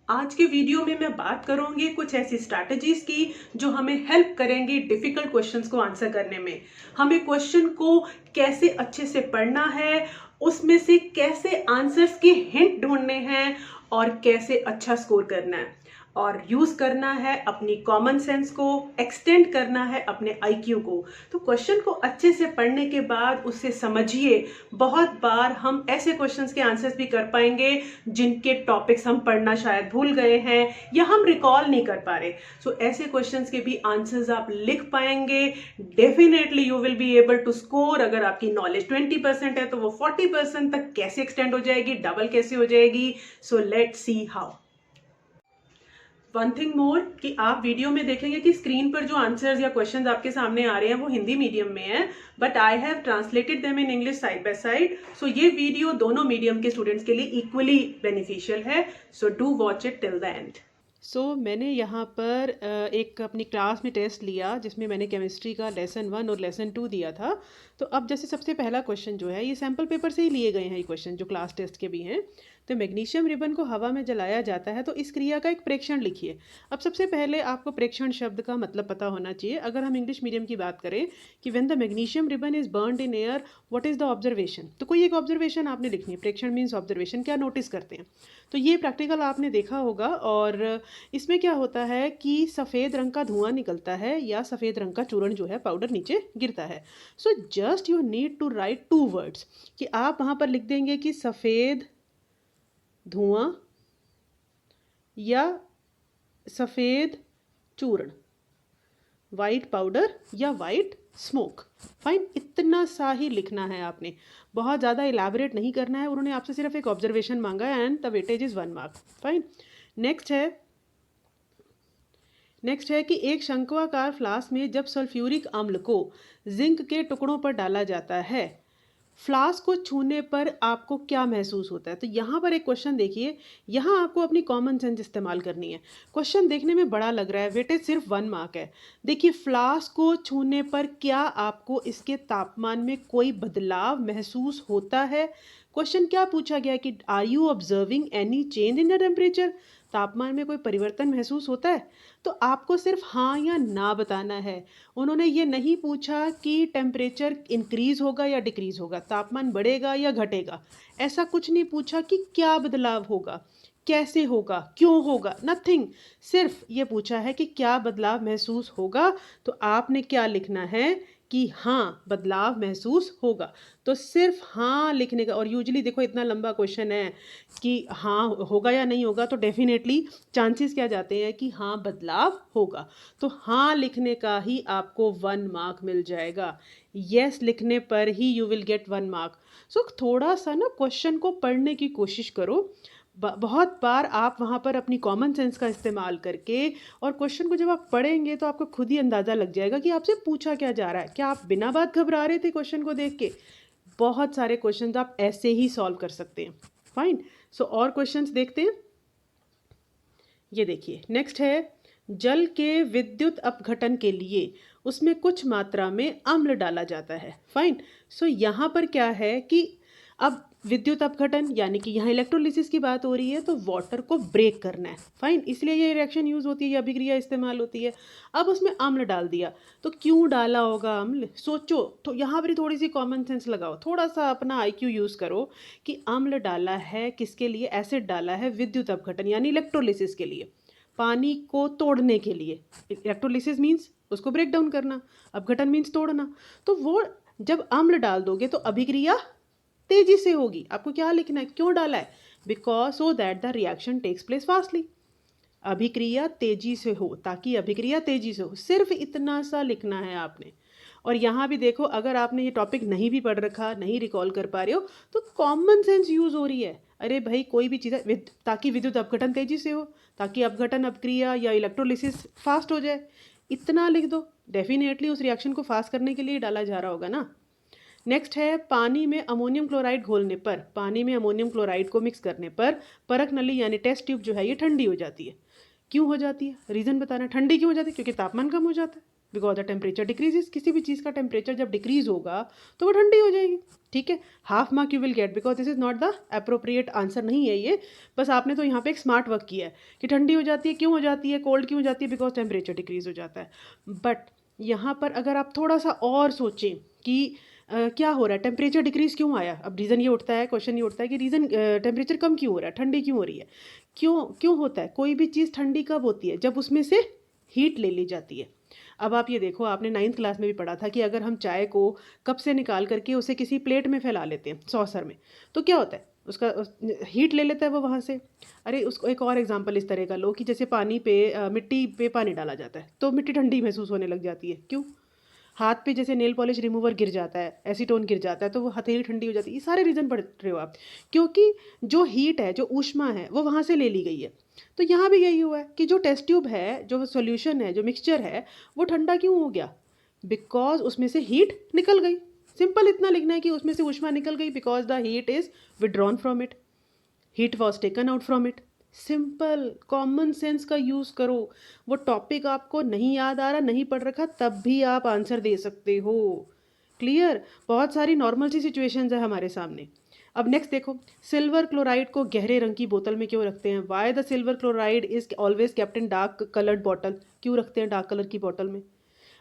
आज के वीडियो में मैं बात करूंगी कुछ ऐसी स्ट्रैटेजीज की जो हमें हेल्प करेंगी डिफिकल्ट क्वेश्चंस को आंसर करने में। हमें क्वेश्चन को कैसे अच्छे से पढ़ना है, उसमें से कैसे आंसर्स के हिंट ढूंढने हैं और कैसे अच्छा स्कोर करना है और यूज करना है अपनी कॉमन सेंस को, एक्सटेंड करना है अपने आईक्यू को। तो क्वेश्चन को अच्छे से पढ़ने के बाद उससे समझिए, बहुत बार हम ऐसे क्वेश्चंस के आंसर्स भी कर पाएंगे जिनके टॉपिक्स हम पढ़ना शायद भूल गए हैं या हम रिकॉल नहीं कर पा रहे। सो ऐसे क्वेश्चंस के भी आंसर्स आप लिख पाएंगे। Definitely you will be able to score. अगर आपकी नॉलेज 20% है तो वो 40% तक कैसे एक्सटेंड हो जाएगी, डबल कैसे हो जाएगी। So let's see how. One thing more कि आप वीडियो में देखेंगे कि स्क्रीन पर जो आंसर्स या क्वेश्चंस आपके सामने आ रहे हैं वो हिंदी मीडियम में है, but I have translated them in English side by side. So ये वीडियो दोनों मीडियम के स्टूडेंट्स के लिए इक्वली बेनिफिशियल है। So do watch it till the end. मैंने यहाँ पर एक अपनी क्लास में टेस्ट लिया जिसमें मैंने केमिस्ट्री का लेसन 1 और लेसन 2 दिया था। तो अब जैसे सबसे पहला क्वेश्चन जो है, ये सैम्पल पेपर से ही लिए गए हैं ये क्वेश्चन जो क्लास टेस्ट के भी हैं। तो मैग्नीशियम रिबन को हवा में जलाया जाता है तो इस क्रिया का एक प्रेक्षण लिखिए। अब सबसे पहले आपको प्रेक्षण शब्द का मतलब पता होना चाहिए। अगर हम इंग्लिश मीडियम की बात करें कि when the magnesium ribbon is burned in air what is the observation, तो कोई एक ऑब्जर्वेशन आपने लिखनी है। प्रेक्षण मीन्स ऑब्जर्वेशन, क्या नोटिस करते हैं। तो ये प्रैक्टिकल आपने देखा होगा। और इसमें क्या होता है कि सफ़ेद रंग का धुआं निकलता है या सफ़ेद रंग का चूर्ण जो है पाउडर नीचे गिरता है। So just you need to write 2 words कि आप वहाँ पर लिख देंगे कि सफ़ेद धुआं या सफ़ेद चूर्ण, वाइट पाउडर या वाइट स्मोक। फाइन, इतना सा ही लिखना है आपने, बहुत ज़्यादा इलेबोरेट नहीं करना है। उन्होंने आपसे सिर्फ एक ऑब्जर्वेशन मांगा है and the weightage is 1 mark. Fine. Next है कि एक शंक्वाकार फ्लास्क में जब सल्फ्यूरिक अम्ल को जिंक के टुकड़ों पर डाला जाता है, फ्लास्क को छूने पर आपको क्या महसूस होता है। तो यहाँ पर एक क्वेश्चन देखिए, यहाँ आपको अपनी कॉमन सेंस इस्तेमाल करनी है। क्वेश्चन देखने में बड़ा लग रहा है, वेटेज सिर्फ 1 मार्क है। देखिए, फ्लास्क को छूने पर क्या आपको इसके तापमान में कोई बदलाव महसूस होता है। क्वेश्चन क्या पूछा गया कि are you observing any change in the temperature, तापमान में कोई परिवर्तन महसूस होता है। तो आपको सिर्फ हाँ या ना बताना है। उन्होंने ये नहीं पूछा कि टेम्परेचर इंक्रीज होगा या डिक्रीज होगा, तापमान बढ़ेगा या घटेगा, ऐसा कुछ नहीं पूछा कि क्या बदलाव होगा, कैसे होगा, क्यों होगा, नथिंग। सिर्फ ये पूछा है कि क्या बदलाव महसूस होगा। तो आपने क्या लिखना है कि हाँ बदलाव महसूस होगा। तो सिर्फ हाँ लिखने का। और यूजुअली देखो इतना लंबा क्वेश्चन है कि हाँ होगा या नहीं होगा, तो डेफिनेटली चांसेस क्या जाते हैं कि हाँ बदलाव होगा। तो हाँ लिखने का ही आपको 1 मार्क मिल जाएगा। यस लिखने पर ही यू विल गेट 1 मार्क। सो थोड़ा सा ना क्वेश्चन को पढ़ने की कोशिश करो। बहुत बार आप वहाँ पर अपनी कॉमन सेंस का इस्तेमाल करके और क्वेश्चन को जब आप पढ़ेंगे तो आपको खुद ही अंदाज़ा लग जाएगा कि आपसे पूछा क्या जा रहा है। क्या आप बिना बात घबरा रहे थे क्वेश्चन को देख के। बहुत सारे क्वेश्चंस आप ऐसे ही सॉल्व कर सकते हैं। फाइन। सो और क्वेश्चंस देखते हैं। ये देखिए, नेक्स्ट है, जल के विद्युत अपघटन के लिए उसमें कुछ मात्रा में अम्ल डाला जाता है। फाइन। सो यहाँ पर क्या है कि अब विद्युत अपघटन यानी कि यहाँ इलेक्ट्रोलिसिस की बात हो रही है, तो वाटर को ब्रेक करना है। फाइन, इसलिए ये रिएक्शन यूज होती है, ये अभिक्रिया इस्तेमाल होती है। अब उसमें अम्ल डाल दिया, तो क्यों डाला होगा अम्ल, सोचो। तो यहाँ पर थोड़ी सी कॉमन सेंस लगाओ, थोड़ा सा अपना आईक्यू यूज करो कि अम्ल डाला है किसके लिए, एसिड डाला है विद्युत अपघटन यानी इलेक्ट्रोलिसिस के लिए, पानी को तोड़ने के लिए। इलेक्ट्रोलिसिस मीन्स उसको ब्रेक डाउन करना, अपघटन मीन्स तोड़ना। तो वो जब अम्ल डाल दोगे तो अभिक्रिया तेजी से होगी। आपको क्या लिखना है, क्यों डाला है, because so that the reaction takes place fastly, अभिक्रिया तेजी से हो, ताकि अभिक्रिया तेजी से हो। सिर्फ इतना सा लिखना है आपने। और यहाँ भी देखो, अगर आपने ये टॉपिक नहीं भी पढ़ रखा, नहीं रिकॉल कर पा रहे हो, तो कॉमन सेंस यूज हो रही है। अरे भाई, कोई भी चीज़ है ताकि विद्युत अपघटन तेजी से हो, ताकि अपघटन अपक्रिया या इलेक्ट्रोलिसिस फास्ट हो जाए, इतना लिख दो। डेफिनेटली उस रिएक्शन को फास्ट करने के लिए डाला जा रहा होगा ना। नेक्स्ट है, पानी में अमोनियम क्लोराइड घोलने पर, पानी में अमोनियम क्लोराइड को मिक्स करने पर परख नली यानी टेस्ट ट्यूब जो है ये ठंडी हो जाती है। क्यों हो जाती है, रीज़न बताना। ठंडी क्यों हो जाती है, क्योंकि तापमान कम हो जाता है। Because the temperature decreases. किसी भी चीज़ का टेम्परेचर जब डिक्रीज होगा तो वो ठंडी हो जाएगी, ठीक है। Half mark you will get because this is not the appropriate answer नहीं है ये, बस आपने तो यहाँ पे एक स्मार्ट वर्क किया है कि ठंडी हो जाती है, क्यों हो जाती है, कोल्ड क्यों हो जाती है, बिकॉज टेम्परेचर डिक्रीज हो जाता है। बट यहाँ पर अगर आप थोड़ा सा और सोचें कि क्या हो रहा है, टेम्परेचर डिक्रीज क्यों आया, अब रीज़न ये उठता है, क्वेश्चन ये उठता है कि रीज़न टेम्परेचर कम क्यों हो रहा है, ठंडी क्यों हो रही है, क्यों क्यों होता है। कोई भी चीज़ ठंडी कब होती है, जब उसमें से हीट ले ली जाती है। अब आप ये देखो, आपने 9th क्लास में भी पढ़ा था कि अगर हम चाय को कप से निकाल करके उसे किसी प्लेट में फैला लेते हैं, सॉसर में, तो क्या होता है, उसका हीट ले लेता है वो वहाँ से। अरे उसको एक और एग्जांपल इस तरह का लो कि जैसे पानी पे मिट्टी पे पानी डाला जाता है तो मिट्टी ठंडी महसूस होने लग जाती है, क्यों। हाथ पे जैसे नेल पॉलिश रिमूवर गिर जाता है, एसीटोन गिर जाता है तो वो हथेली ठंडी हो जाती है। ये सारे रीज़न पढ़ रहे हो आप, क्योंकि जो हीट है, जो ऊष्मा है, वो वहाँ से ले ली गई है। तो यहाँ भी यही हुआ है कि जो टेस्ट ट्यूब है, जो सॉल्यूशन है, जो मिक्सचर है, वो ठंडा क्यों हो गया, बिकॉज उसमें से हीट निकल गई। सिंपल इतना लिखना है कि उसमें से ऊष्मा निकल गई because the heat is withdrawn from it, heat was taken out from it. Simple common sense का यूज़ करो। वो टॉपिक आपको नहीं याद आ रहा, नहीं पढ़ रखा, तब भी आप आंसर दे सकते हो। क्लियर। बहुत सारी नॉर्मल सी सिचुएशंस है हमारे सामने। अब नेक्स्ट देखो, सिल्वर क्लोराइड को गहरे रंग की बोतल में क्यों रखते हैं, why the silver chloride is always kept in dark coloured bottle. क्यों रखते हैं डार्क कलर की बॉटल में,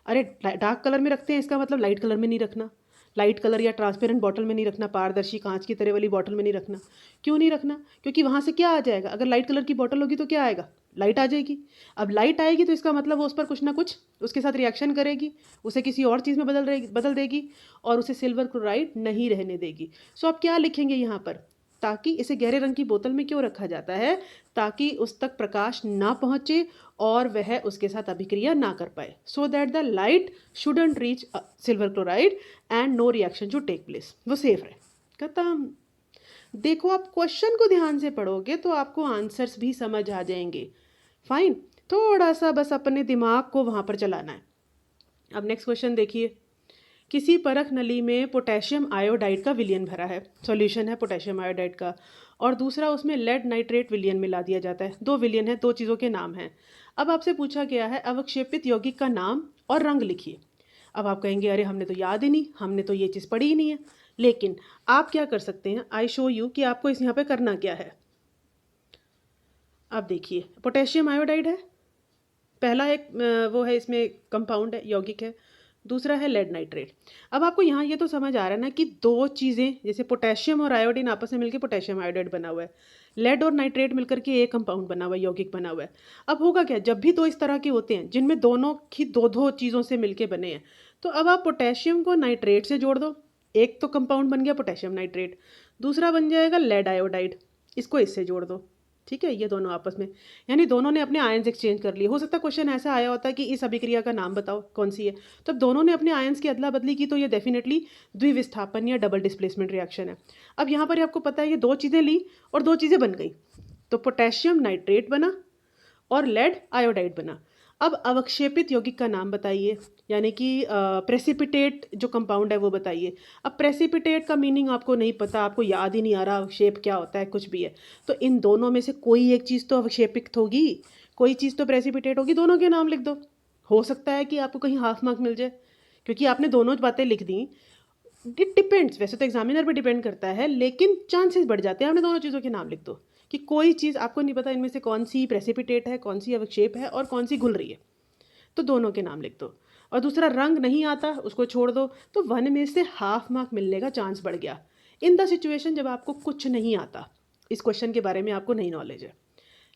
अरे डार्क कलर में रखते हैं इसका मतलब लाइट कलर में नहीं रखना, लाइट कलर या ट्रांसपेरेंट बॉटल में नहीं रखना, पारदर्शी कांच की तरह वाली बॉटल में नहीं रखना। क्यों नहीं रखना, क्योंकि वहाँ से क्या आ जाएगा, अगर लाइट कलर की बॉटल होगी तो क्या आएगा, लाइट आ जाएगी। अब लाइट आएगी तो इसका मतलब वो उस पर कुछ ना कुछ उसके साथ रिएक्शन करेगी, उसे किसी और चीज़ में बदल देगी और उसे सिल्वर क्लोराइड नहीं रहने देगी। सो आप क्या लिखेंगे यहाँ पर, ताकि इसे गहरे रंग की बोतल में क्यों रखा जाता है, ताकि उस तक प्रकाश ना पहुँचे और वह उसके साथ अभिक्रिया ना कर पाए, so that the light shouldn't reach silver chloride and no reaction to take place, वो सेफ रहे। खत्म। देखो आप क्वेश्चन को ध्यान से पढ़ोगे तो आपको आंसर्स भी समझ आ जाएंगे। फाइन, थोड़ा सा बस अपने दिमाग को वहाँ पर चलाना है। अब नेक्स्ट क्वेश्चन देखिए, किसी परख नली में पोटेशियम आयोडाइड का विलयन भरा है, सॉल्यूशन है पोटेशियम आयोडाइड का, और दूसरा उसमें लेड नाइट्रेट विलयन मिला दिया जाता है। दो विलयन है, दो चीज़ों के नाम हैं। अब आपसे पूछा गया है अवक्षेपित यौगिक का नाम और रंग लिखिए। अब आप कहेंगे अरे हमने तो याद ही नहीं, हमने तो ये चीज़ पढ़ी ही नहीं है। लेकिन आप क्या कर सकते हैं, आई शो यू कि आपको इस यहाँ पे करना क्या है। आप देखिए, पोटेशियम आयोडाइड है पहला, एक वो है, इसमें कंपाउंड है, यौगिक है। दूसरा है लेड नाइट्रेट। अब आपको यहाँ ये तो समझ आ रहा है ना कि दो चीज़ें, जैसे पोटेशियम और आयोडीन आपस में मिलकर पोटेशियम आयोडाइड बना हुआ है, लेड और नाइट्रेट मिलकर के एक कंपाउंड बना हुआ है, यौगिक बना हुआ है। अब होगा क्या, जब भी दो इस तरह के होते हैं जिनमें दोनों की दो दो चीज़ों से मिलके बने हैं, तो अब आप पोटेशियम को नाइट्रेट से जोड़ दो, एक तो कंपाउंड बन गया पोटेशियम नाइट्रेट, दूसरा बन जाएगा लेड आयोडाइड, इसको इससे जोड़ दो। ठीक है, ये दोनों आपस में, यानी दोनों ने अपने आयंस एक्सचेंज कर लिए। हो सकता है क्वेश्चन ऐसा आया होता है कि इस अभिक्रिया का नाम बताओ कौन सी है, तो अब दोनों ने अपने आयंस की अदला बदली की, तो ये डेफिनेटली द्विविस्थापन या डबल डिस्प्लेसमेंट रिएक्शन है। अब यहाँ पर आपको पता है ये दो चीज़ें ली और दो चीज़ें बन गई, तो पोटेशियम नाइट्रेट बना और लेड आयोडाइड बना। अब अवक्षेपित यौगिक का नाम बताइए, यानी कि प्रेसिपिटेट जो कंपाउंड है वो बताइए। अब प्रेसिपिटेट का मीनिंग आपको नहीं पता, आपको याद ही नहीं आ रहा अवक्षेप क्या होता है, कुछ भी है, तो इन दोनों में से कोई एक चीज़ तो अवक्षेपित होगी, कोई चीज़ तो प्रेसिपिटेट होगी, दोनों के नाम लिख दो। हो सकता है कि आपको कहीं हाफ मार्क मिल जाए, क्योंकि आपने दोनों बातें लिख दी। इट डिपेंड्स, वैसे तो एग्जामिनर पे डिपेंड करता है, लेकिन चांसेस बढ़ जाते हैं। आपने दोनों चीज़ों के नाम लिख दो कि कोई चीज़ आपको नहीं पता इनमें से कौन सी प्रेसिपिटेट है, कौन सी अवक्षेप है और कौन सी घुल रही है, तो दोनों के नाम लिख दो। और दूसरा रंग नहीं आता, उसको छोड़ दो, तो वन में से हाफ मार्क मिलने का चांस बढ़ गया। इन द सिचुएशन जब आपको कुछ नहीं आता, इस क्वेश्चन के बारे में आपको नहीं नॉलेज है।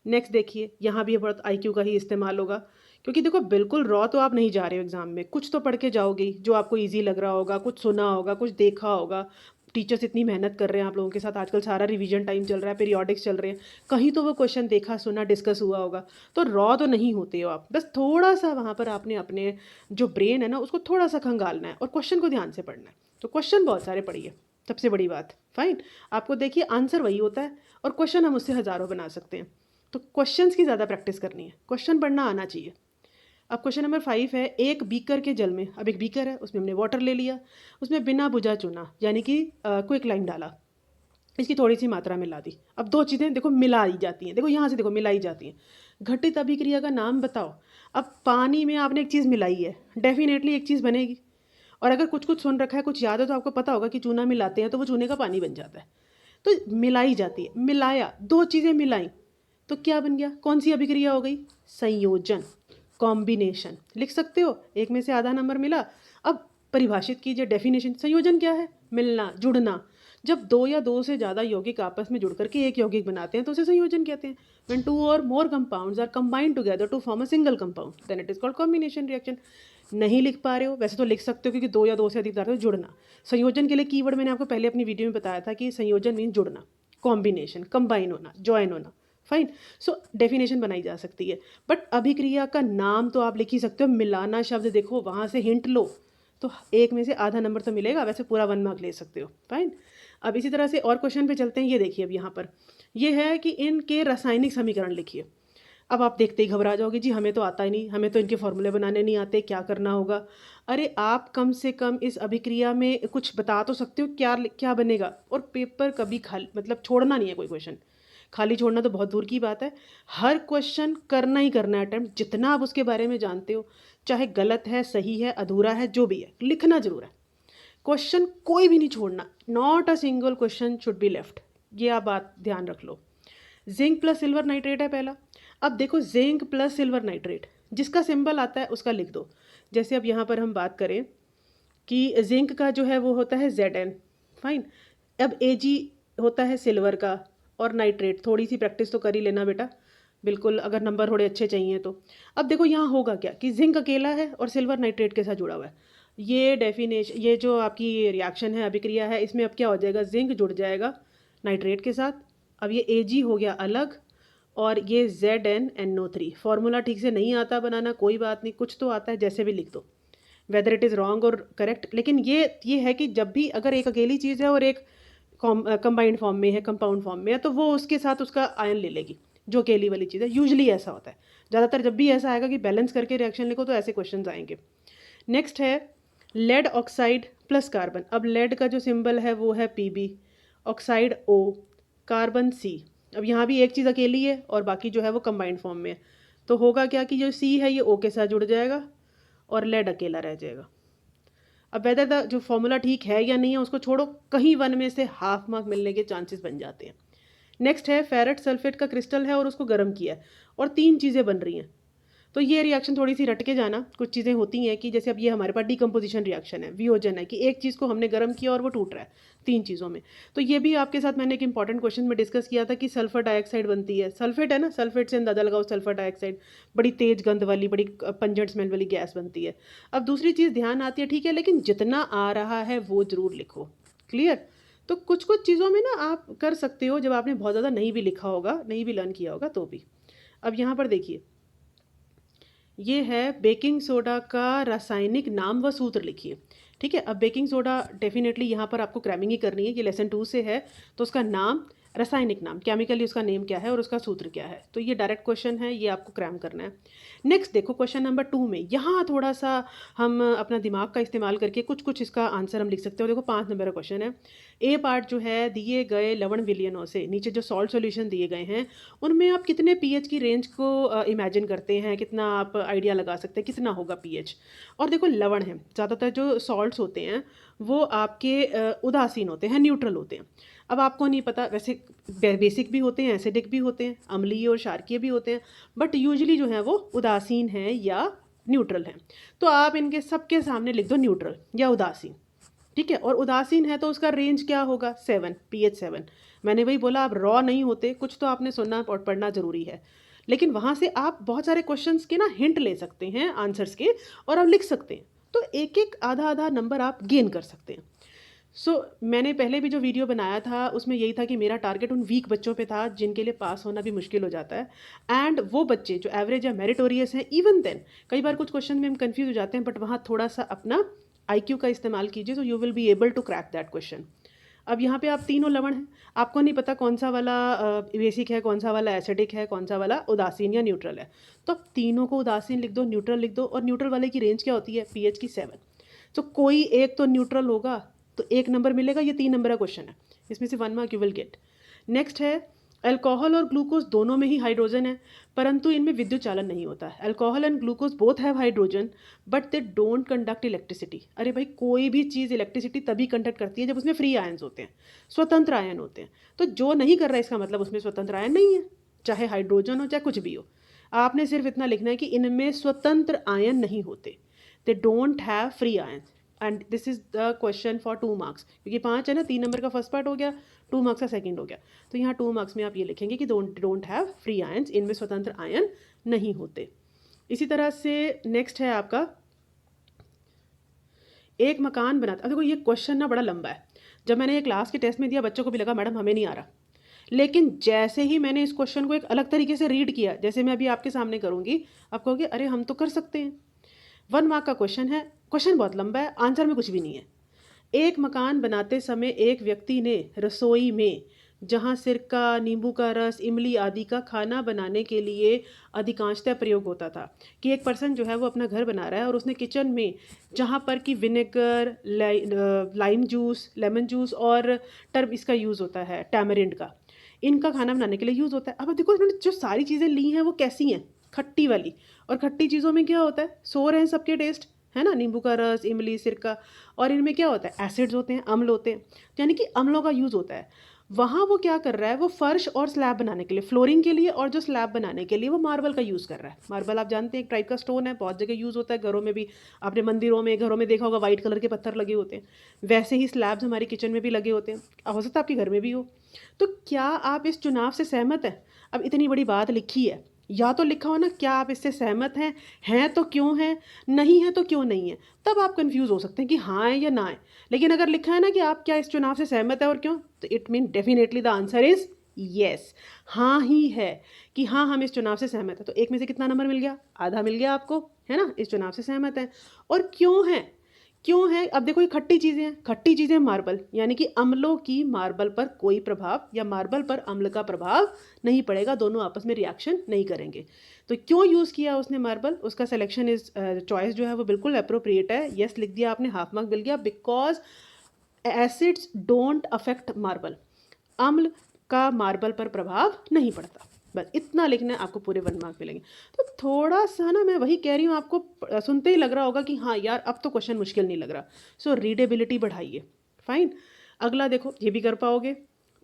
नेक्स्ट देखिए, यहाँ भी बहुत आईक्यू का ही इस्तेमाल होगा, क्योंकि देखो बिल्कुल रॉ तो आप नहीं जा रहे हो एग्जाम में, कुछ तो पढ़ के जाओगे जो आपको इजी लग रहा होगा, कुछ सुना होगा, कुछ देखा होगा। टीचर्स इतनी मेहनत कर रहे हैं आप लोगों के साथ, आजकल सारा रिवीजन टाइम चल रहा है, पीरियोडिक्स चल रहे हैं, कहीं तो वो क्वेश्चन देखा सुना डिस्कस हुआ होगा। तो रॉ तो नहीं होते हो आप, बस थोड़ा सा वहाँ पर आपने अपने जो ब्रेन है ना उसको थोड़ा सा खंगालना है और क्वेश्चन को ध्यान से पढ़ना है। तो क्वेश्चन बहुत सारे पढ़िए, सबसे बड़ी बात। फाइन, आपको देखिए आंसर वही होता है और क्वेश्चन हम उससे हज़ारों बना सकते हैं। तो क्वेश्चंस की ज़्यादा प्रैक्टिस करनी है, क्वेश्चन पढ़ना आना चाहिए। अब क्वेश्चन नंबर 5 है, एक बीकर के जल में, अब एक बीकर है उसमें हमने वाटर ले लिया, उसमें बिना बुझा चुना यानी कि क्विक लाइम डाला, इसकी थोड़ी सी मात्रा मिला दी। अब दो चीज़ें देखो मिलाई जाती हैं, देखो यहाँ से देखो मिलाई जाती हैं। घटित अभिक्रिया का नाम बताओ। अब पानी में आपने एक चीज़ मिलाई है, डेफिनेटली एक चीज़ बनेगी। और अगर कुछ कुछ सुन रखा है, कुछ याद है, तो आपको पता होगा कि चूना मिलाते हैं तो वो चूने का पानी बन जाता है। तो मिलाई जाती है, मिलाया, दो चीज़ें मिलाई तो क्या बन गया, कौन सी अभिक्रिया हो गई, संयोजन, कॉम्बिनेशन। लिख सकते हो, एक में से आधा नंबर मिला। अब परिभाषित कीजिए डेफिनेशन, संयोजन क्या है, मिलना, जुड़ना। जब दो या दो से ज़्यादा यौगिक आपस में जुड़ करके एक यौगिक बनाते हैं तो उसे संयोजन कहते हैं। When two or more compounds are combined together to form a single compound, then it is called combination reaction। नहीं लिख पा रहे हो, वैसे तो लिख सकते हो क्योंकि दो या दो से अधिक पदार्थों जुड़ना। संयोजन के लिए कीवर्ड मैंने आपको पहले अपनी वीडियो में बताया था कि संयोजन मीन जुड़ना, कॉम्बिनेशन, कंबाइन होना, ज्वाइन होना। फाइन। सो डेफिनेशन बनाई जा सकती है, बट अभिक्रिया का नाम तो आप लिख ही सकते हो। मिलाना शब्द देखो, वहाँ से हिंट लो तो एक में से आधा नंबर तो मिलेगा, वैसे पूरा 1 मार्क ले सकते हो। फाइन। अब इसी तरह से और क्वेश्चन पे चलते हैं। ये देखिए, अब यहाँ पर ये है कि इनके रासायनिक समीकरण लिखिए। अब आप देखते ही घबरा जाओगे, जी हमें तो आता ही नहीं, हमें तो इनके फॉर्मूले बनाने नहीं आते, क्या करना होगा। अरे आप कम से कम इस अभिक्रिया में कुछ बता तो सकते हो क्या क्या बनेगा। और पेपर कभी खाली मतलब छोड़ना नहीं है, कोई क्वेश्चन खाली छोड़ना तो बहुत दूर की बात है। हर क्वेश्चन करना ही करना है अटैम्प्ट, जितना आप उसके बारे में जानते हो, चाहे गलत है, सही है, अधूरा है, जो भी है, लिखना जरूर है। क्वेश्चन कोई भी नहीं छोड़ना, not a single question should be left, ये आप बात ध्यान रख लो। जिंक प्लस सिल्वर नाइट्रेट है पहला। अब देखो जिंक प्लस सिल्वर नाइट्रेट, जिसका सिंबल आता है उसका लिख दो। जैसे अब यहाँ पर हम बात करें कि जिंक का जो है वो होता है Zn। फाइन। अब Ag होता है सिल्वर का, और नाइट्रेट, थोड़ी सी प्रैक्टिस तो कर ही लेना बेटा, बिल्कुल, अगर नंबर थोड़े अच्छे चाहिए तो। अब देखो यहाँ होगा क्या कि जिंक अकेला है और सिल्वर नाइट्रेट के साथ जुड़ा हुआ है। ये डेफिनेशन, ये जो आपकी रिएक्शन है, अभिक्रिया है, इसमें अब क्या हो जाएगा, जिंक जुड़ जाएगा नाइट्रेट के साथ। अब ये Ag हो गया अलग, और ये ZnNO3। फॉर्मूला ठीक से नहीं आता बनाना, कोई बात नहीं, कुछ तो आता है, जैसे भी लिख दो, वेदर इट इज़ रॉन्ग और करेक्ट। लेकिन ये है कि जब भी अगर एक अकेली चीज़ है और एक कंबाइंड फॉर्म में है, कंपाउंड फॉर्म में है, तो वो उसके साथ उसका आयन ले लेगी, जो अकेली वाली चीज़ है। यूजली ऐसा होता है, ज़्यादातर जब भी ऐसा आएगा कि बैलेंस करके रिएक्शन लिखो तो ऐसे क्वेश्चन आएंगे। नेक्स्ट है लेड ऑक्साइड प्लस कार्बन। अब लेड का जो सिंबल है वो है Pb, oxide O, carbon C। अब यहाँ भी एक चीज़ अकेली है और बाकी जो है वो कंबाइंड फॉर्म में है, तो होगा क्या कि जो C है ये O के साथ जुड़ जाएगा और लेड अकेला रह जाएगा। अब वेदर द जो फॉर्मूला ठीक है या नहीं है उसको छोड़ो, कहीं 1 में से हाफ मार्क मिलने के चांसेस बन जाते हैं। नेक्स्ट है फेरट सल्फेट का क्रिस्टल है और उसको गर्म किया है और 3 चीज़ें बन रही हैं। तो ये रिएक्शन थोड़ी सी रट के जाना, कुछ चीज़ें होती हैं कि जैसे अब ये हमारे पास डिकम्पोजिशन रिएक्शन है, वियोजन है, कि एक चीज़ को हमने गर्म किया और वो टूट रहा है 3 चीज़ों में। तो ये भी आपके साथ मैंने एक इंपॉर्टेंट क्वेश्चन में डिस्कस किया था कि सल्फर डाइऑक्साइड बनती है, सल्फेट है ना, सल्फेट से अंदाजा लगाओ, सल्फर डाइऑक्साइड बड़ी तेज गंध वाली, बड़ी पंजेंट स्मेल वाली गैस बनती है। अब दूसरी चीज़ ध्यान आती है, ठीक है, लेकिन जितना आ रहा है वो ज़रूर लिखो। क्लियर। तो कुछ कुछ चीज़ों में ना आप कर सकते हो जब आपने बहुत ज़्यादा नहीं भी लिखा होगा, नहीं भी लर्न किया होगा तो भी। अब यहाँ पर देखिए, ये है बेकिंग सोडा का रासायनिक नाम व सूत्र लिखिए। ठीक है। अब बेकिंग सोडा डेफिनेटली यहाँ पर आपको क्रैमिंग ही करनी है, ये लेसन 2 से है, तो उसका नाम, रासायनिक नाम, केमिकली उसका नेम क्या है और उसका सूत्र क्या है, तो ये डायरेक्ट क्वेश्चन है, ये आपको क्रैम करना है। नेक्स्ट देखो क्वेश्चन नंबर 2 में, यहाँ थोड़ा सा हम अपना दिमाग का इस्तेमाल करके कुछ कुछ इसका आंसर हम लिख सकते हो। देखो 5 नंबर का क्वेश्चन है। ए पार्ट जो है, दिए गए लवण विलयनों से नीचे जो सॉल्ट सॉल्यूशन दिए गए हैं उनमें आप कितने पीएच की रेंज को इमेजिन करते हैं, कितना आप आइडिया लगा सकते हैं कितना होगा पीएच। और देखो लवण है, ज़्यादातर जो सॉल्ट्स होते हैं वो आपके उदासीन होते हैं, न्यूट्रल होते हैं। अब आपको नहीं पता, वैसे बेसिक भी होते हैं, एसिडिक भी होते हैं, अम्लीय और क्षारकीय भी होते हैं, बट यूजुअली जो है वो उदासीन हैं या न्यूट्रल हैं। तो आप इनके सबके सामने लिख दो न्यूट्रल या उदासीन। ठीक है। और उदासीन है तो उसका रेंज क्या होगा, 7, pH 7। मैंने वही बोला, आप रॉ नहीं होते, कुछ तो आपने सुनना और पढ़ना जरूरी है, लेकिन वहाँ से आप बहुत सारे क्वेश्चंस के ना हिंट ले सकते हैं आंसर्स के, और आप लिख सकते हैं, तो एक एक आधा आधा नंबर आप गेन कर सकते हैं। मैंने पहले भी जो वीडियो बनाया था उसमें यही था कि मेरा टारगेट उन वीक बच्चों पे था जिनके लिए पास होना भी मुश्किल हो जाता है, एंड वो बच्चे जो एवरेज या मेरिटोरियस हैं। इवन देन कई बार कुछ क्वेश्चन में हम कंफ्यूज हो जाते हैं, बट वहाँ थोड़ा सा अपना IQ का इस्तेमाल कीजिए, तो you will be able to crack that question. अब यहाँ पे आप तीनों लवण हैं, आपको नहीं पता कौन सा वाला बेसिक है, कौन सा वाला एसिडिक है, कौन सा वाला उदासीन या न्यूट्रल है, तो आप तीनों को उदासीन लिख दो, न्यूट्रल लिख दो, और न्यूट्रल वाले की रेंज क्या होती है, pH की 7। तो कोई एक तो न्यूट्रल होगा तो 1 नंबर मिलेगा, ये 3 नंबर का क्वेश्चन है। इसमें से 1 mark you will get. Next है अल्कोहल और ग्लूकोज दोनों में ही हाइड्रोजन है, परंतु इनमें विद्युत चालन नहीं होता है। Alcohol and glucose both have hydrogen but they don't conduct electricity. अरे भाई, कोई भी चीज़ इलेक्ट्रिसिटी तभी कंडक्ट करती है जब उसमें फ्री आयन्स होते हैं, स्वतंत्र आयन होते हैं। तो जो नहीं कर रहा है इसका मतलब उसमें स्वतंत्र आयन नहीं है, चाहे हाइड्रोजन हो चाहे कुछ भी हो। आपने सिर्फ इतना लिखना है कि इनमें स्वतंत्र आयन नहीं होते, they don't have free ion. And this is the question for 2 marks, क्योंकि 5 है ना, 3 नंबर का फर्स्ट पार्ट हो गया, 2 मार्क्स का सेकंड हो गया। तो यहाँ 2 मार्क्स में आप ये लिखेंगे कि डोंट हैव फ्री आयन्स, इनमें स्वतंत्र आयन नहीं होते। इसी तरह से नेक्स्ट है आपका एक मकान बनाता। अब देखो ये क्वेश्चन ना बड़ा लंबा है। जब मैंने ये क्लास के टेस्ट में दिया बच्चों को भी लगा मैडम हमें नहीं आ रहा, लेकिन जैसे ही मैंने इस क्वेश्चन को एक अलग तरीके से रीड किया, जैसे मैं अभी आपके सामने करूँगी, आप कहोगे अरे हम तो कर सकते हैं। 1 मार्क का क्वेश्चन है, क्वेश्चन बहुत लंबा है, आंसर में कुछ भी नहीं है। एक मकान बनाते समय एक व्यक्ति ने रसोई में, जहाँ सिरका, नींबू का रस, इमली आदि का खाना बनाने के लिए अधिकांशतः प्रयोग होता था, कि एक पर्सन जो है वो अपना घर बना रहा है और उसने किचन में जहाँ पर कि vinegar, lime juice, lemon juice और टर्ब इसका यूज़ होता है, टैमरिंड का, इनका खाना बनाने के लिए यूज़ होता है। अब देखो इन्होंने जो सारी चीज़ें ली हैं वो कैसी हैं, खट्टी वाली। और खट्टी चीज़ों में क्या होता है, सोर हैं सबके टेस्ट, है ना, नींबू का रस, इमली, सिरका। और इनमें क्या होता है, एसिड्स होते हैं, अम्ल होते हैं, यानी कि अम्लों का यूज़ होता है। वहाँ वो क्या कर रहा है, वो फर्श और स्लैब बनाने के लिए, फ्लोरिंग के लिए और जो स्लैब बनाने के लिए वो मार्बल का यूज़ कर रहा है। मार्बल आप जानते हैं एक टाइप का स्टोन है, बहुत जगह यूज़ होता है, घरों में भी, आपने मंदिरों में, घरों में देखा होगा वाइट कलर के पत्थर लगे होते हैं। वैसे ही स्लैब्स हमारी किचन में भी लगे होते हैं, हो सकता है आपके घर में भी हो। तो क्या आप इस चुनाव से सहमत हैं? अब इतनी बड़ी बात लिखी है, या तो लिखा हो ना क्या आप इससे सहमत हैं तो क्यों हैं, नहीं है तो क्यों नहीं है, तब आप कंफ्यूज हो सकते हैं कि हाँ है या ना है। लेकिन अगर लिखा है ना कि आप क्या इस चुनाव से सहमत है और क्यों, तो it mean definitely the answer is yes, हाँ ही है, कि हाँ हम इस चुनाव से सहमत है। तो एक में से कितना नंबर मिल गया, आधा मिल गया आपको, है ना, इस चुनाव से सहमत है। और क्यों है, क्यों है, अब देखो ये खट्टी चीज़ें हैं, खट्टी चीज़ें मार्बल, यानी कि अम्लों की मार्बल पर कोई प्रभाव या मार्बल पर अम्ल का प्रभाव नहीं पड़ेगा, दोनों आपस में रिएक्शन नहीं करेंगे। तो क्यों यूज़ किया उसने मार्बल, उसका सिलेक्शन इज चॉइस जो है वो बिल्कुल अप्रोप्रिएट है। यस लिख दिया आपने, हाफ मार्क मिल गया, because acids don't affect marble, अम्ल का मार्बल पर प्रभाव नहीं पड़ता। बस इतना लिखना है, आपको पूरे 1 मार्क मिलेंगे। तो थोड़ा सा ना, मैं वही कह रही हूँ, आपको सुनते ही लग रहा होगा कि हाँ यार अब तो क्वेश्चन मुश्किल नहीं लग रहा। सो रीडेबिलिटी बढ़ाइए, फाइन। अगला देखो, ये भी कर पाओगे।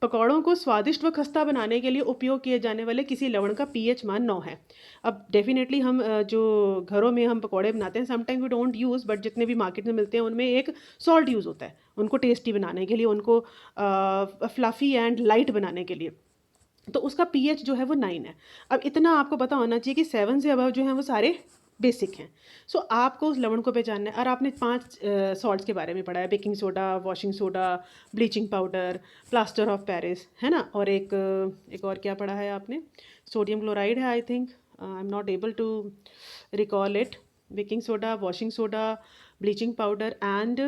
पकौड़ों को स्वादिष्ट व खस्ता बनाने के लिए उपयोग किए जाने वाले किसी लवण का पीएच मान 9 है। अब डेफिनेटली हम जो घरों में हम पकौड़े बनाते हैं, sometime we don't use, but जितने भी मार्केट में मिलते हैं उनमें एक सॉल्ट यूज़ होता है उनको टेस्टी बनाने के लिए, उनको फ्लफ़ी एंड लाइट बनाने के लिए। तो उसका पीएच जो है वो 9 है। अब इतना आपको पता होना चाहिए कि 7 से अबव जो हैं वो सारे बेसिक हैं। सो आपको उस लवण को पहचानना है। और आपने 5 सॉल्ट्स के बारे में पढ़ा है, baking soda, washing soda, bleaching powder, plaster of Paris, है ना, और एक और क्या पढ़ा है आपने, सोडियम क्लोराइड है I think, I am not able to recall it. Baking soda, washing soda, bleaching powder and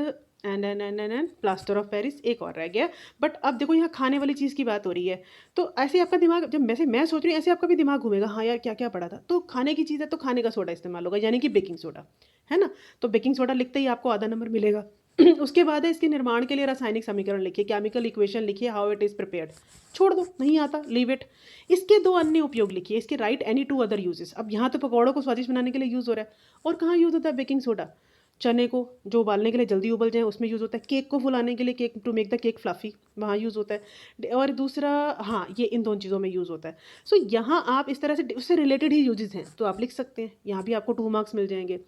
plaster of Paris, एक और रह गया। बट अब देखो यहाँ खाने वाली चीज़ की बात हो रही है, तो ऐसे आपका दिमाग, जब वैसे मैं सोच रही हूँ ऐसे आपका भी दिमाग घूमेगा, हाँ यार क्या क्या पढ़ा था, तो खाने की चीज़ है तो खाने का सोडा इस्तेमाल होगा, यानी कि बेकिंग सोडा, है ना। तो बेकिंग सोडा लिखते ही आपको आधा नंबर मिलेगा। उसके बाद है इसके निर्माण के लिए रासायनिक समीकरण लिखिए, केमिकल इक्वेशन लिखिए, हाउ इट इज़ प्रिपेयर्ड, छोड़ दो, नहीं आता, लीव इट। इसके 2 अन्य उपयोग लिखिए, इसके राइट एनी 2 अदर यूजेस। अब यहाँ तो पकौड़ों को स्वादिष्ट बनाने के लिए यूज़ हो रहा है, और कहाँ यूज़ होता है बेकिंग सोडा, चने को जो उबालने के लिए जल्दी उबल जाए उसमें यूज़ होता है, केक को फुलाने के लिए, cake to make the cake fluffy, वहाँ यूज़ होता है, और दूसरा हाँ ये इन दोनों चीज़ों में यूज़ होता है। सो यहाँ आप इस तरह से उससे रिलेटेड ही यूजेस हैं तो आप लिख सकते हैं, यहाँ भी आपको 2 मार्क्स मिल जाएंगे।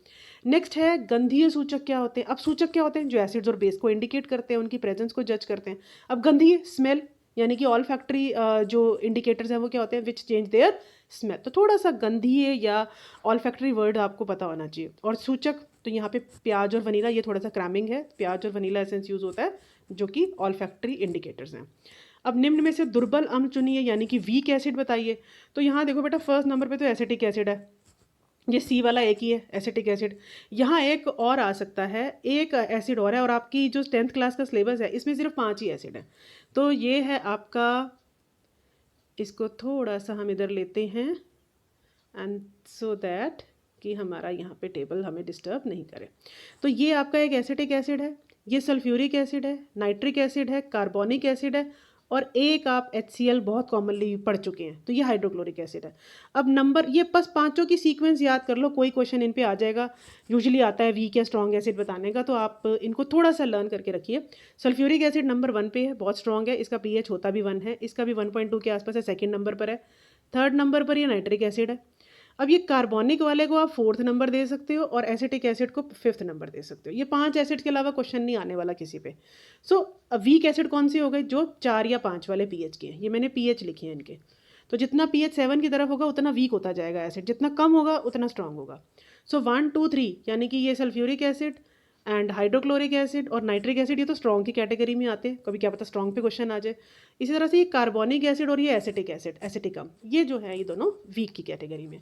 नेक्स्ट है गंधीय सूचक क्या होते हैं। अब सूचक क्या होते हैं, जो एसिड्स और बेस को इंडिकेट करते हैं, उनकी प्रेजेंस को जज करते हैं। अब गंधीय स्मेल, यानी कि ऑल फैक्ट्री जो इंडिकेटर्स हैं वो क्या होते हैं, विच चेंज देयर स्मेल। तो थोड़ा सा गंधीय या ऑल फैक्ट्री वर्ड आपको पता होना चाहिए। और सूचक, तो यहाँ पे प्याज और वनीला, ये थोड़ा सा क्रैमिंग है, प्याज और वनीला एसेंस यूज़ होता है जो कि ऑल फैक्ट्री इंडिकेटर्स हैं। अब निम्न में से दुर्बल अम्ल चुनिए, यानी कि वीक एसिड बताइए। तो यहाँ देखो बेटा, फर्स्ट नंबर पे तो एसिटिक एसिड है, ये सी वाला एक ही है एसिटिक एसिड। यहाँ एक और आ सकता है, एक एसिड और है, और आपकी जो 10th क्लास का सिलेबस है इसमें सिर्फ 5 ही एसिड है। तो ये है आपका, इसको थोड़ा सा हम इधर लेते हैं, एंड सो दैट कि हमारा यहाँ पे टेबल हमें डिस्टर्ब नहीं करे। तो ये आपका एक एसिटिक एसिड है, ये सल्फ्यूरिक एसिड है, नाइट्रिक एसिड है, कार्बोनिक एसिड है, और एक आप HCl बहुत कॉमनली पढ़ चुके हैं, तो ये हाइड्रोक्लोरिक एसिड है। अब नंबर ये बस पांचों की सीक्वेंस याद कर लो, कोई क्वेश्चन इन पे आ जाएगा, यूजुअली आता है वीक या स्ट्रॉन्ग एसिड बताने का, तो आप इनको थोड़ा सा लर्न करके रखिए। सल्फ्यूरिक एसिड नंबर 1 पे है, बहुत स्ट्रॉन्ग है, इसका pH होता भी 1 है, इसका भी 1.2 के आसपास है, सेकेंड नंबर पर है। थर्ड नंबर पर ये नाइट्रिक एसिड है। अब ये कार्बोनिक वाले को आप 4th नंबर दे सकते हो और एसिटिक एसिड को 5th नंबर दे सकते हो। ये 5 एसिड के अलावा क्वेश्चन नहीं आने वाला किसी पे। सो वीक एसिड कौन सी हो गई? जो 4 या 5 वाले pH के हैं, ये मैंने pH लिखे हैं इनके। तो जितना pH 7 की तरफ होगा उतना वीक होता जाएगा एसिड, जितना कम होगा उतना स्ट्रांग होगा। सो 1 2 3 यानी कि ये sulphuric acid and hydrochloric acid और नाइट्रिक एसिड, ये तो स्ट्रॉन्ग की कैटेगरी में आते हैं, कभी क्या पता स्ट्रॉन्ग पे क्वेश्चन आ जाए। इसी तरह से ये कार्बोनिक एसिड और ये एसिटिक एसिड, एसिटिकम, ये जो है ये दोनों वीक की कैटेगरी में।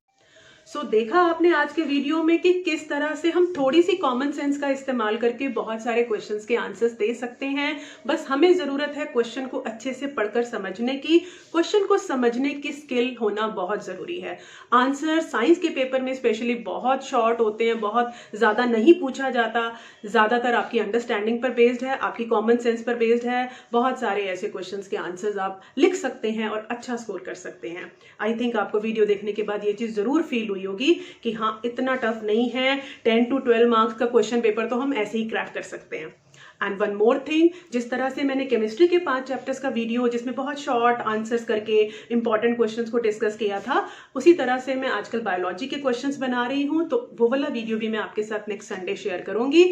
सो देखा आपने आज के वीडियो में कि किस तरह से हम थोड़ी सी कॉमन सेंस का इस्तेमाल करके बहुत सारे क्वेश्चंस के आंसर्स दे सकते हैं। बस हमें जरूरत है क्वेश्चन को अच्छे से पढ़कर समझने की। क्वेश्चन को समझने की स्किल होना बहुत जरूरी है। आंसर साइंस के पेपर में स्पेशली बहुत शॉर्ट होते हैं, बहुत ज्यादा नहीं पूछा जाता, ज्यादातर आपकी अंडरस्टैंडिंग पर बेस्ड है, आपकी कॉमन सेंस पर बेस्ड है। बहुत सारे ऐसे क्वेश्चंस के आंसर्स आप लिख सकते हैं और अच्छा स्कोर कर सकते हैं। आई थिंक आपको वीडियो देखने के बाद ये चीज जरूर फील हुई होगी कि हाँ, इतना टफ नहीं है, 10 to 12 मार्क्स का क्वेश्चन पेपर तो हम ऐसे ही क्रैक कर सकते हैं। एंड वन मोर थिंग, जिस तरह से मैंने केमिस्ट्री के 5 चैप्टर्स का वीडियो जिसमें बहुत शॉर्ट आंसर्स करके इंपॉर्टेंट क्वेश्चंस को डिस्कस किया था, उसी तरह से मैं आजकल बायोलॉजी के क्वेश्चंस बना रही हूं, तो वो वाला वीडियो भी मैं आपके साथ नेक्स्ट संडे शेयर करूंगी।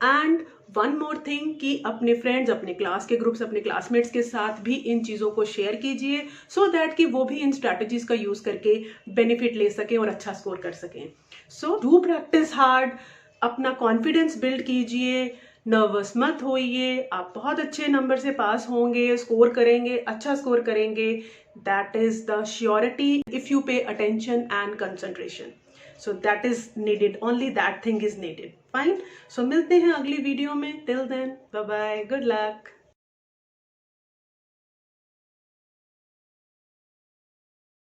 एंड वन मोर थिंग कि अपने फ्रेंड्स, अपने क्लास के ग्रुप्स, अपने क्लासमेट्स के साथ भी इन चीज़ों को शेयर कीजिए, सो दैट कि वो भी इन स्ट्रैटेजीज का यूज करके बेनिफिट ले सकें और अच्छा स्कोर कर सकें। सो डू प्रैक्टिस हार्ड, अपना कॉन्फिडेंस बिल्ड कीजिए, नर्वस मत होइए, आप बहुत अच्छे नंबर से पास होंगे, स्कोर करेंगे, अच्छा स्कोर करेंगे। That is the surety if you pay attention and concentration. So that is needed, only that thing is needed. Fine. So मिलते हैं अगली वीडियो में. Till then, bye bye, good luck.